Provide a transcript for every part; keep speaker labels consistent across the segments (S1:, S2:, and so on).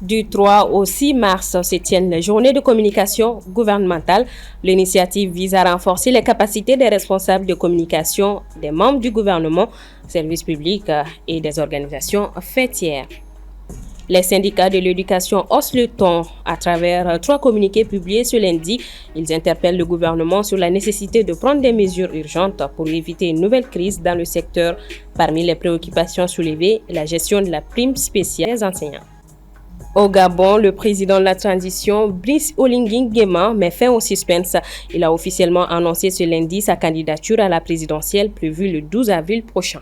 S1: Du 3 au 6 mars se tiennent les journées de communication gouvernementale. L'initiative vise à renforcer les capacités des responsables de communication, des membres du gouvernement, services publics et des organisations fêtières. Les syndicats de l'éducation haussent le ton à travers 3 communiqués publiés ce lundi. Ils interpellent le gouvernement sur la nécessité de prendre des mesures urgentes pour éviter une nouvelle crise dans le secteur. Parmi les préoccupations soulevées, la gestion de la prime spéciale des enseignants. Au Gabon, le président de la transition, Brice Oligui Nguema, met fin au suspense. Il a officiellement annoncé ce lundi sa candidature à la présidentielle prévue le 12 avril prochain.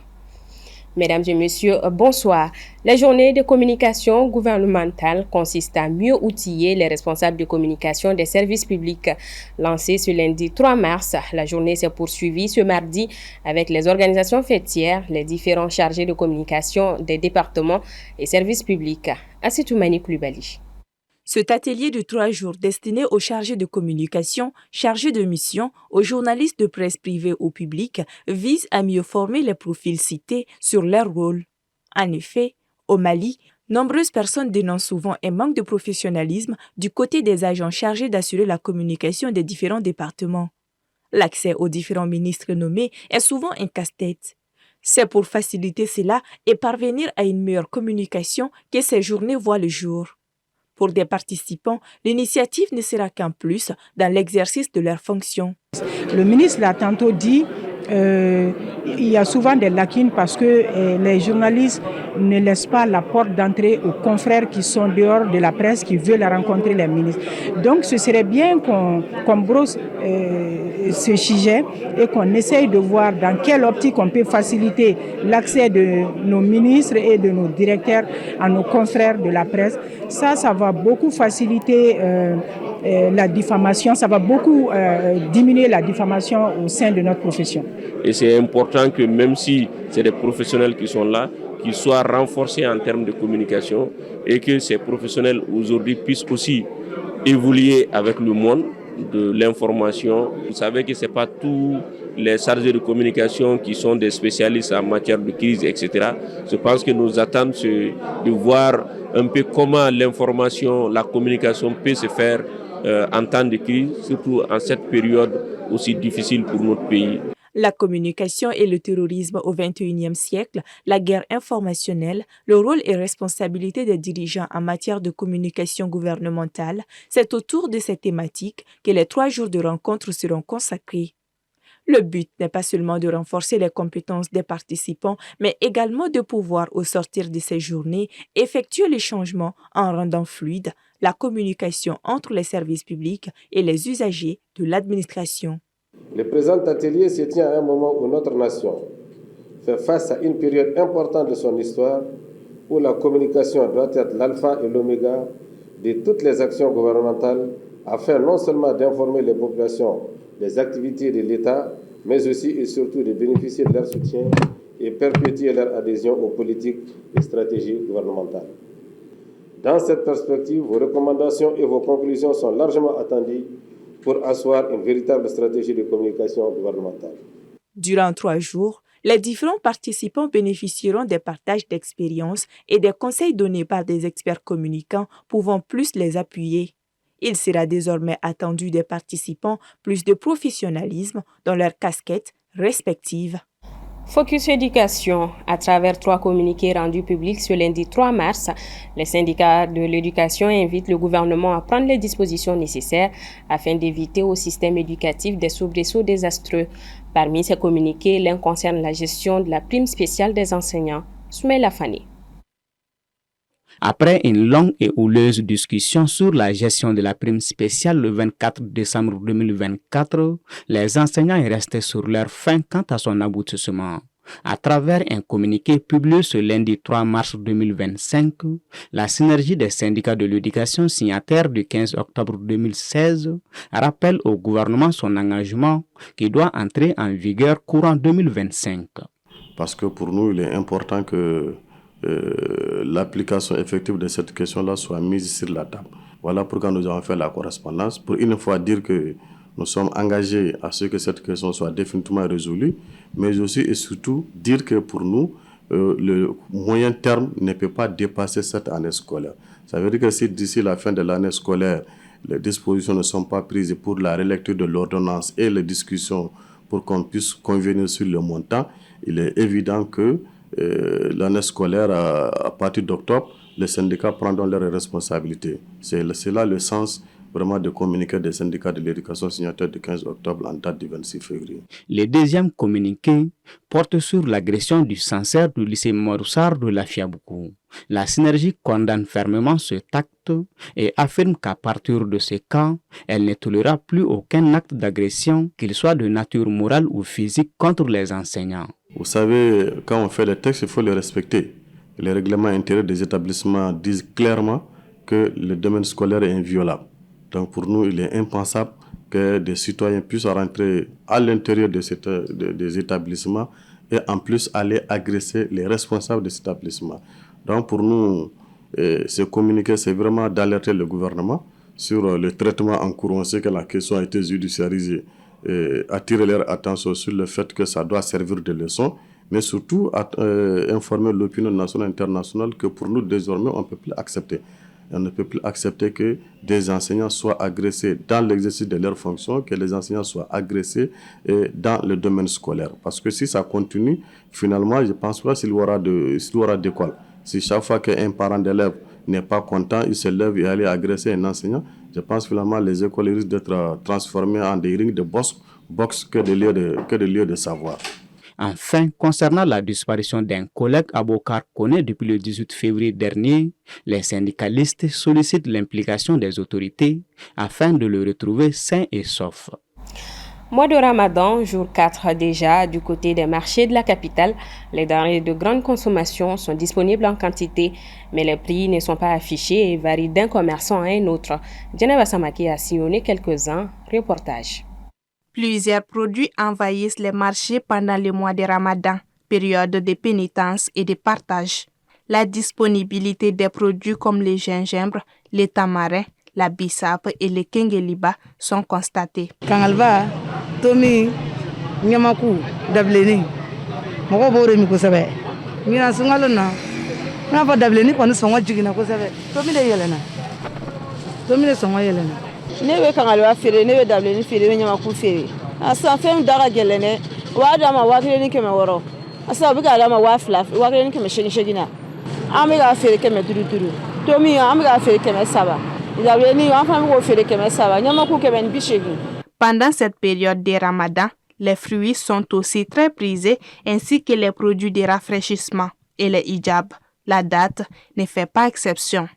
S1: Mesdames et messieurs, bonsoir. La journée de communication gouvernementale consiste à mieux outiller les responsables de communication des services publics. Lancée ce lundi 3 mars, la journée s'est poursuivie ce mardi avec les organisations fêtières, les différents chargés de communication des départements et services publics. Assitoumani Koulibaly.
S2: Cet atelier de 3 jours destiné aux chargés de communication, chargés de mission, aux journalistes de presse privée ou publique vise à mieux former les profils cités sur leur rôle. En effet, au Mali, nombreuses personnes dénoncent souvent un manque de professionnalisme du côté des agents chargés d'assurer la communication des différents départements. L'accès aux différents ministres nommés est souvent un casse-tête. C'est pour faciliter cela et parvenir à une meilleure communication que ces journées voient le jour. Pour des participants, l'initiative ne sera qu'un plus dans l'exercice de leurs fonctions.
S3: Le ministre l'a tantôt dit, il y a souvent des lacunes parce que les journalistes ne laissent pas la porte d'entrée aux confrères qui sont dehors de la presse, qui veulent rencontrer les ministres. Donc ce serait bien qu'on brosse ce sujet et qu'on essaye de voir dans quelle optique on peut faciliter l'accès de nos ministres et de nos directeurs à nos confrères de la presse. Ça va beaucoup faciliter la diffamation, ça va beaucoup diminuer la diffamation au sein de notre profession.
S4: Et c'est important que même si c'est des professionnels qui sont là, qu'ils soient renforcés en termes de communication et que ces professionnels aujourd'hui puissent aussi évoluer avec le monde de l'information. Vous savez que ce n'est pas tous les chargés de communication qui sont des spécialistes en matière de crise, etc. Je pense que nos attentes, c'est de voir un peu comment l'information, la communication peut se faire en temps de crise, surtout en cette période aussi difficile pour notre pays.
S2: La communication et le terrorisme au XXIe siècle, la guerre informationnelle, le rôle et responsabilité des dirigeants en matière de communication gouvernementale, c'est autour de ces thématiques que les 3 jours de rencontre seront consacrés. Le but n'est pas seulement de renforcer les compétences des participants, mais également de pouvoir, au sortir de ces journées, effectuer les changements en rendant fluide la communication entre les services publics et les usagers de l'administration.
S5: Le présent atelier se tient à un moment où notre nation fait face à une période importante de son histoire où la communication doit être l'alpha et l'oméga de toutes les actions gouvernementales afin non seulement d'informer les populations des activités de l'État, mais aussi et surtout de bénéficier de leur soutien et perpétuer leur adhésion aux politiques et stratégies gouvernementales. Dans cette perspective, vos recommandations et vos conclusions sont largement attendues pour asseoir une véritable stratégie de communication gouvernementale.
S2: Durant 3 jours, les différents participants bénéficieront des partages d'expériences et des conseils donnés par des experts communicants pouvant plus les appuyer. Il sera désormais attendu des participants plus de professionnalisme dans leurs casquettes respectives.
S1: Focus éducation. À travers 3 communiqués rendus publics ce lundi 3 mars, les syndicats de l'éducation invitent le gouvernement à prendre les dispositions nécessaires afin d'éviter au système éducatif des soubresauts désastreux. Parmi ces communiqués, l'un concerne la gestion de la prime spéciale des enseignants. Soumaïla Fani.
S6: Après une longue et houleuse discussion sur la gestion de la prime spéciale le 24 décembre 2024, les enseignants sont restés sur leur faim quant à son aboutissement. À travers un communiqué publié ce lundi 3 mars 2025, la synergie des syndicats de l'éducation signataires du 15 octobre 2016 rappelle au gouvernement son engagement qui doit entrer en vigueur courant 2025.
S7: Parce que pour nous, il est important que l'application effective de cette question-là soit mise sur la table. Voilà pourquoi nous avons fait la correspondance, pour une fois dire que nous sommes engagés à ce que cette question soit définitivement résolue, mais aussi et surtout dire que pour nous, le moyen terme ne peut pas dépasser cette année scolaire. Ça veut dire que si d'ici la fin de l'année scolaire, les dispositions ne sont pas prises pour la relecture de l'ordonnance et les discussions pour qu'on puisse convenir sur le montant, il est évident que l'année scolaire, à partir d'octobre, les syndicats prendront leurs responsabilités. C'est là le sens vraiment de communiqué des syndicats de l'éducation signataire du 15 octobre en date du 26 février.
S6: Le deuxième communiqué porte sur l'agression du censeur du lycée Maroussard de la Fiaboukou. La synergie condamne fermement cet acte et affirme qu'à partir de ce cas, elle ne tolérera plus aucun acte d'agression, qu'il soit de nature morale ou physique, contre les enseignants.
S7: Vous savez, quand on fait les textes, il faut les respecter. Les règlements intérieurs des établissements disent clairement que le domaine scolaire est inviolable. Donc pour nous, il est impensable que des citoyens puissent rentrer à l'intérieur des établissements et en plus aller agresser les responsables des établissements. Donc pour nous, ce communiqué, c'est vraiment d'alerter le gouvernement sur le traitement en cours. On sait que la question a été judiciarisée. Attirer leur attention sur le fait que ça doit servir de leçon, mais surtout informer l'opinion nationale et internationale que pour nous, désormais, on ne peut plus accepter. On ne peut plus accepter que des enseignants soient agressés dans l'exercice de leurs fonctions, que les enseignants soient agressés dans le domaine scolaire. Parce que si ça continue, finalement, je ne pense pas s'il y aura d'école. Si chaque fois qu'un parent d'élève n'est pas content, il se lève et aller agresser un enseignant, je pense finalement les écoles risquent d'être transformées en des rings de boxe que des lieux de savoir.
S6: Enfin, concernant la disparition d'un collègue Abokar Kone depuis le 18 février dernier, les syndicalistes sollicitent l'implication des autorités afin de le retrouver sain et sauf.
S1: Mois de Ramadan, jour 4 déjà, du côté des marchés de la capitale, les denrées de grande consommation sont disponibles en quantité, mais les prix ne sont pas affichés et varient d'un commerçant à un autre. Djeneba Samaki a sillonné quelques-uns. Reportage.
S8: Plusieurs produits envahissent les marchés pendant le mois de Ramadan, période de pénitence et de partage. La disponibilité des produits comme le gingembre, les tamarins, la bissap et le kengeliba sont constatés.
S9: Kangalba, Tomi, Nyamaku, Dableni, Mokobore Mikosabe. Mina Sungalona, Nava Dableni, quand nous sommes Jigina Kosabe, Tomi de Yelena. Tomi de Songa Yelena.
S10: Newe Kangalba Fere, Newe Dableni Fere, Nyamaku Fere. Asa Fem Dara Gelene, Wadama Wakini Kemaworo. Asa Bigalama Waflaf, Wakini Kemeshagina. Amiga Fere Kemeturu. Tomi, Amiga Fere Kemesaba.
S8: Pendant cette période de Ramadan, les fruits sont aussi très prisés ainsi que les produits de rafraîchissement et les hijab. La date ne fait pas exception.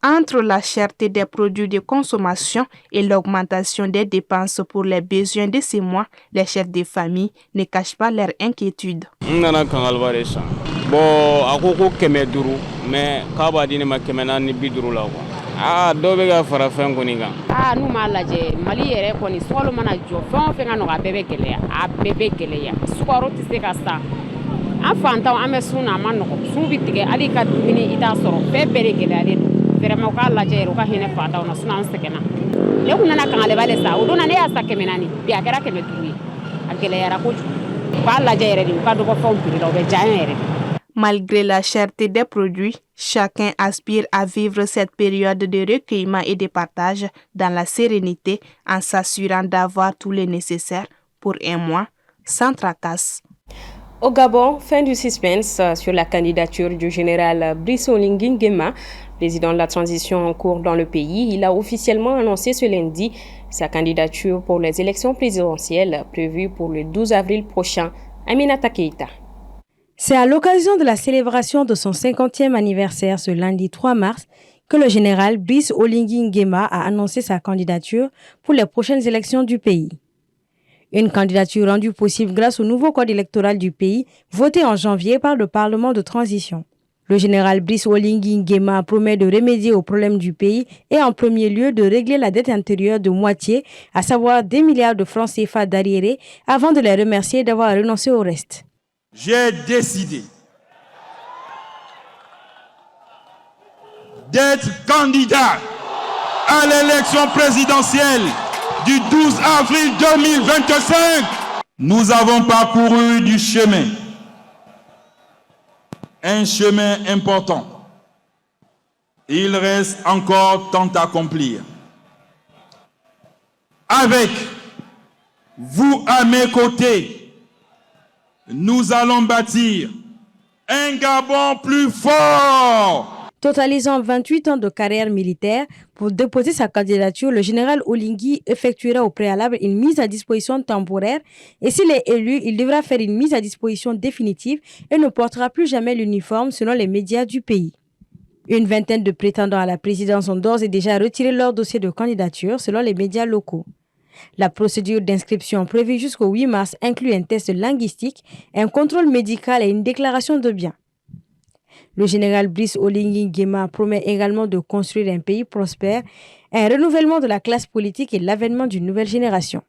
S8: Entre la cherté des produits de consommation et l'augmentation des dépenses pour les besoins de ces mois, les chefs de famille ne cachent pas leur inquiétude. Malgré la cherté des produits, chacun aspire à vivre cette période de recueillement et de partage dans la sérénité en s'assurant d'avoir tout le nécessaire pour un mois sans tracasse.
S1: Au Gabon, fin du suspense sur la candidature du général Brice Oligui Nguema, président de la transition en cours dans le pays. Il a officiellement annoncé ce lundi sa candidature pour les élections présidentielles prévues pour le 12 avril prochain. Aminata Keita.
S11: C'est à l'occasion de la célébration de son 50e anniversaire ce lundi 3 mars que le général Brice Oligui Nguema a annoncé sa candidature pour les prochaines élections du pays. Une candidature rendue possible grâce au nouveau code électoral du pays, voté en janvier par le Parlement de transition. Le général Brice Oligui Nguema promet de remédier aux problèmes du pays et en premier lieu de régler la dette intérieure de moitié, à savoir 10 milliards de francs CFA d'arriérés, avant de les remercier d'avoir renoncé au reste.
S12: J'ai décidé d'être candidat à l'élection présidentielle du 12 avril 2025. Nous avons parcouru du chemin, un chemin important. Il reste encore tant à accomplir. Avec vous à mes côtés, nous allons bâtir un Gabon plus fort.
S11: Totalisant 28 ans de carrière militaire, pour déposer sa candidature, le général Oligui effectuera au préalable une mise à disposition temporaire et s'il est élu, il devra faire une mise à disposition définitive et ne portera plus jamais l'uniforme selon les médias du pays. Une vingtaine de prétendants à la présidence ont d'ores et déjà retiré leur dossier de candidature selon les médias locaux. La procédure d'inscription prévue jusqu'au 8 mars inclut un test linguistique, un contrôle médical et une déclaration de biens. Le général Brice Oligui Nguema promet également de construire un pays prospère, un renouvellement de la classe politique et l'avènement d'une nouvelle génération.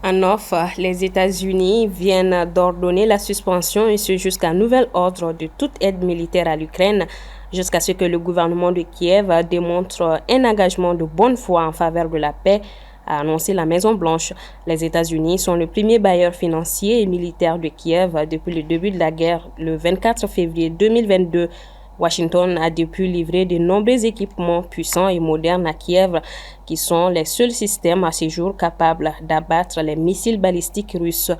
S1: En offre, les États-Unis viennent d'ordonner la suspension, et ce jusqu'à nouvel ordre, de toute aide militaire à l'Ukraine, jusqu'à ce que le gouvernement de Kiev démontre un engagement de bonne foi en faveur de la paix, a annoncé la Maison-Blanche. Les États-Unis sont le premier bailleur financier et militaire de Kiev depuis le début de la guerre le 24 février 2022. Washington a depuis livré de nombreux équipements puissants et modernes à Kiev, qui sont les seuls systèmes à ce jour capables d'abattre les missiles balistiques russes.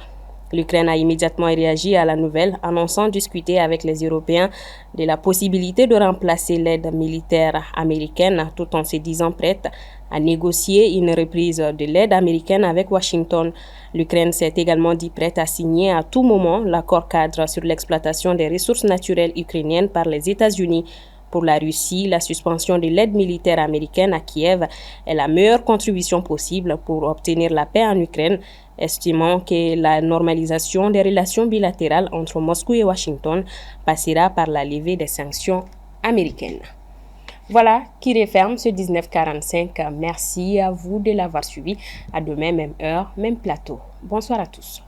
S1: L'Ukraine a immédiatement réagi à la nouvelle, annonçant discuter avec les Européens de la possibilité de remplacer l'aide militaire américaine, tout en se disant prête à négocier une reprise de l'aide américaine avec Washington. L'Ukraine s'est également dit prête à signer à tout moment l'accord cadre sur l'exploitation des ressources naturelles ukrainiennes par les États-Unis. Pour la Russie, la suspension de l'aide militaire américaine à Kiev est la meilleure contribution possible pour obtenir la paix en Ukraine, estimant que la normalisation des relations bilatérales entre Moscou et Washington passera par la levée des sanctions américaines. Voilà qui referme ce 1945. Merci à vous de l'avoir suivi. À demain, même heure, même plateau. Bonsoir à tous.